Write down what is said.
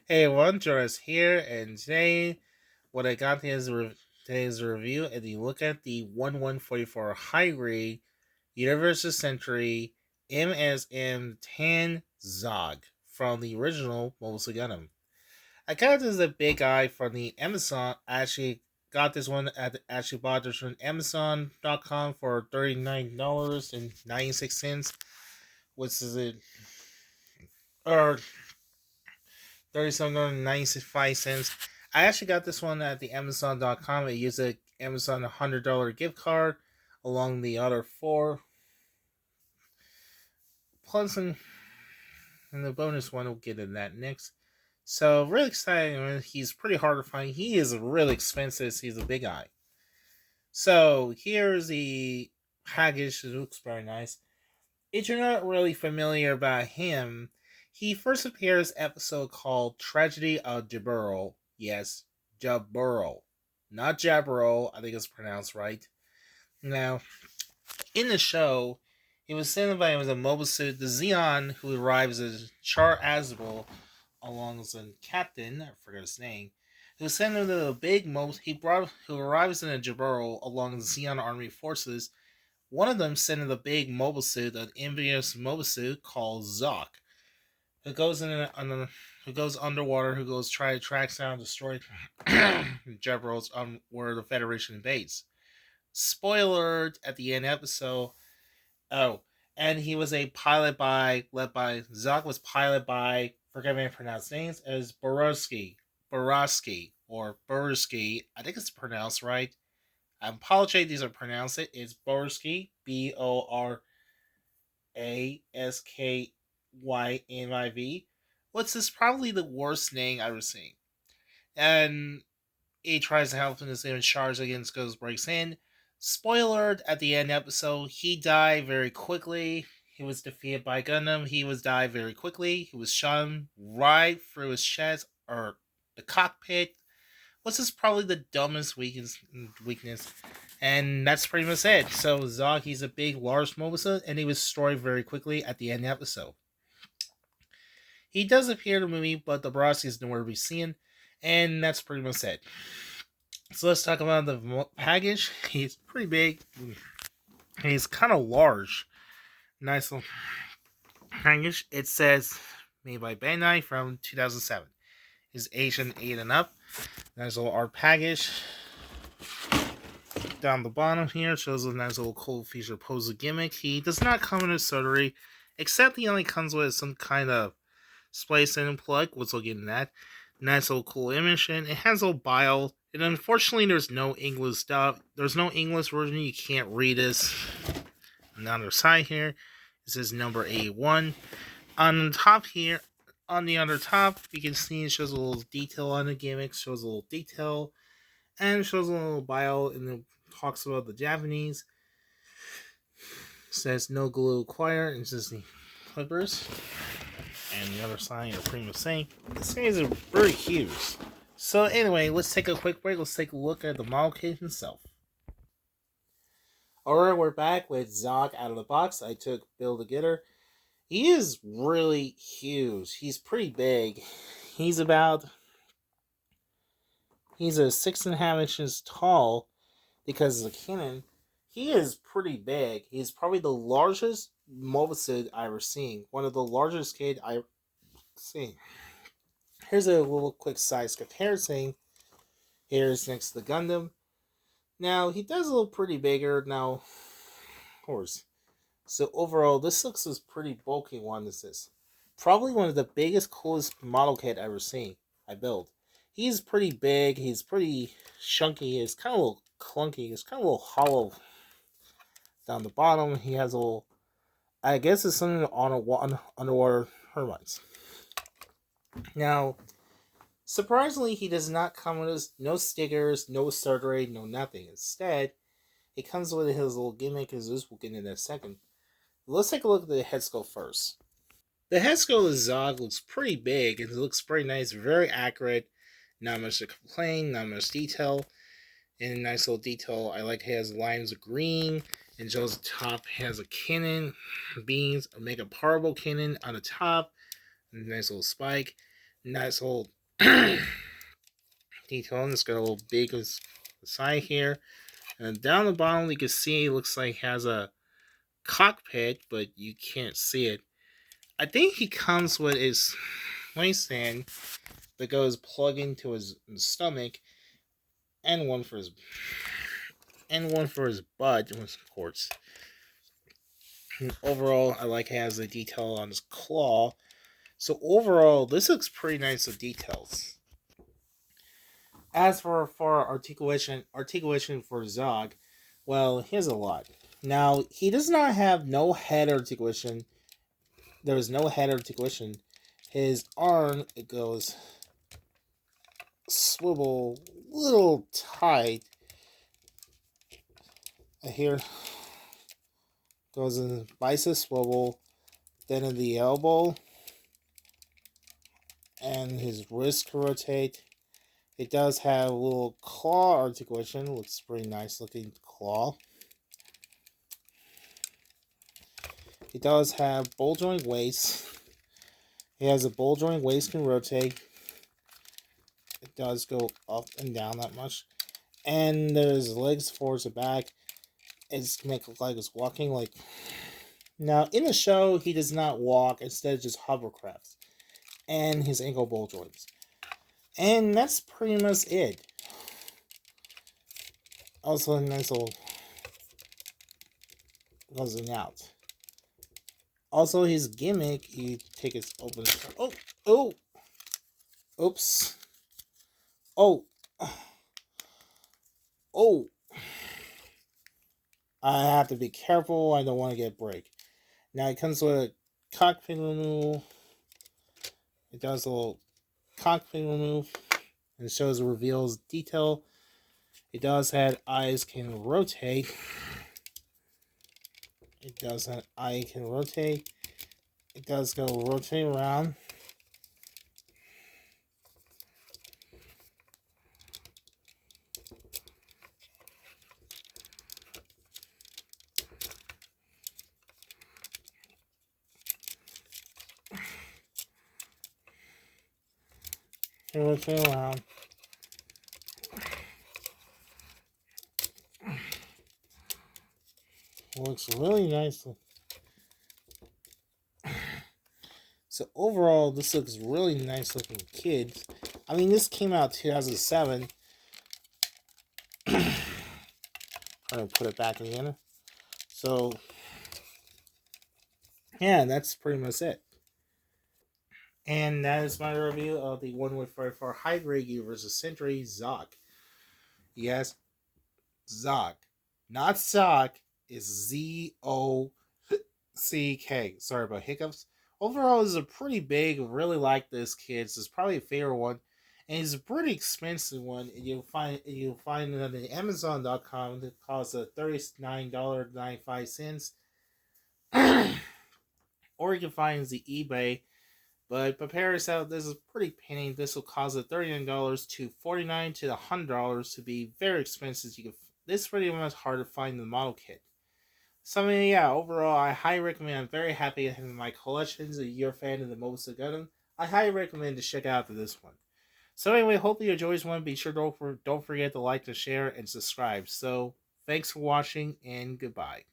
Hey everyone, Jonas here, and today what I got is today's review, and you look at the 1144 high grade Universal Century Msm-10 Zock from the original Mobile Suit Gundam. I got this as a big guy from the Amazon. I actually got this one actually bought this from Amazon.com for $39.96, which is a or $37.95. I actually got this one at the Amazon.com. I used a Amazon $100 gift card along the other four. Plus, and the bonus one, we'll get in that next. So, really exciting. He's pretty hard to find. He is really expensive. He's a big guy. So, here's the package. It looks very nice. If you're not really familiar about him, he first appears episode called Tragedy of Jaburo. Yes, Jaburo. Not Jaburo, I think it's pronounced right. Now, in the show, he was sent by with a mobile suit, the Xeon, who arrives as Char Azrael, along with a captain, I forgot his name, who sent him to a big mobile, who arrives in a Jaburo along with Xeon army forces. One of them sent in the big mobile suit, an envious mobile suit called Zock, who goes who goes underwater, who goes try to track down and destroy Jebros where the Federation invades. Spoiler at the end episode. Oh, and he was a pilot led by Zock was pilot by forget me pronounced names as Borowski or Bursky. I think it's pronounced right. I apologize. These are pronounced it. It's Borsky, Boraskynyiv. What's this? Probably the worst name I've ever seen. And he tries to help him to save charge against Ghost breaks in. Spoiler at the end episode, he died very quickly. He was defeated by Gundam. He was died very quickly. He was shot right through his chest or the cockpit. What's this probably the dumbest weakness. And that's pretty much it. So Zog, he's a big, large Mobisa, and he was destroyed very quickly at the end of the episode. He does appear in the movie, but the Borowski is nowhere to be seen, and that's pretty much it. So let's talk about the package. He's pretty big. He's kind of large. Nice little package. It says made by Bandai from 2007. He's Asian 8 and up. Nice little art package. Down the bottom here shows a nice little cool feature pose gimmick. He does not come in a surgery, except he only comes with some kind of splice and plug, which we'll get in that. Nice little cool image, and it has a little bio. And unfortunately, there's no English stuff. There's no English version. You can't read this. On the other side here, it says number 81. On the top here, on the other top, you can see it shows a little detail on the gimmick, shows a little detail, and shows a little bio, and it talks about the Japanese. It says no glue required, and says the clippers. And the other side are pretty much saying this guys are very huge. So anyway, let's take a quick break. Let's take a look at the model kit himself. Alright, we're back with Zock out of the box. I took Bill to get her. He is really huge. He's pretty big. He's a 6.5 inches tall because of the cannon. He is pretty big. He's probably the largest Mobisid I've ever seen. One of the largest kid I've seen. Here's a little quick size comparison. Here's next to the Gundam. Now, he does look pretty bigger. Now, of course. So overall, this looks as pretty bulky one as this. Probably one of the biggest, coolest model kit I've ever seen. I built. He's pretty big. He's pretty chunky. He's kind of a little clunky. He's kind of a little hollow down the bottom. He has a little, I guess it's something on underwater termites. Now, surprisingly, he does not come with no stickers, no surgery, no nothing. Instead, it comes with his little gimmick, as this we'll get in a second. Let's take a look at the head sculpt first. The head sculpt of Zog looks pretty big, and it looks pretty nice, very accurate. Not much to complain, not much detail. And a nice little detail, I like it has lines of green, and shows the top has a cannon, beams, make a parable cannon on the top, nice little spike, nice little Detail. It's got a little big side here. And down the bottom, you can see it looks like it has a cockpit, but you can't see it. I think he comes with his waistband that goes plug into his stomach, and one for his butt, of course. And overall, I like it has a detail on his claw. So overall, this looks pretty nice with details. As for articulation for Zog, well, he has a lot. Now he does not have no head articulation. There is no head articulation. His arm, it goes swivel little tight. Here goes in bicep swivel, then in the elbow, and his wrist can rotate. It does have a little claw articulation. Looks pretty nice looking claw. It does have ball joint waist. It has a ball joint waist can rotate. It does go up and down that much. And there's legs towards the back. It's make it look like it's walking like. Now in the show he does not walk, instead just hovercrafts. And his ankle ball joints. And that's pretty much it. Also a nice little buzzing out. Also his gimmick, you take his open. Oh! Oops. Oh! I have to be careful, I don't want to get break. Now it comes with a cockpit removal. It does a little cockpit remove and shows reveals detail. It does have eyes can rotate. It does have eye can rotate. It does go rotate around. Rotate around. Looks really nice. So overall, this looks really nice looking kids. I mean, this came out 2007. I'm gonna put it back again. So yeah, that's pretty much it. And that is my review of the 1.44 hguc versus Century Zock. Yes, Zock, not Zock. Is Zock. Sorry about hiccups. Overall, it's a pretty big. Really like this kids. It's probably a favorite one, and it's a pretty expensive one. And you'll find it on the Amazon.com. It costs $39.95. Or you can find it on the eBay. But prepare yourself. This is pretty penny. This will cost $39 to $49 to $100 to be very expensive. This is pretty much hard to find the model kit. So I mean, yeah, overall, I highly recommend. I'm very happy having my collections. If you're a fan of the Msm-10 Gundam, I highly recommend to check out this one. So anyway, hopefully you enjoy this one. Be sure don't forget to like, to share, and subscribe. So thanks for watching, and goodbye.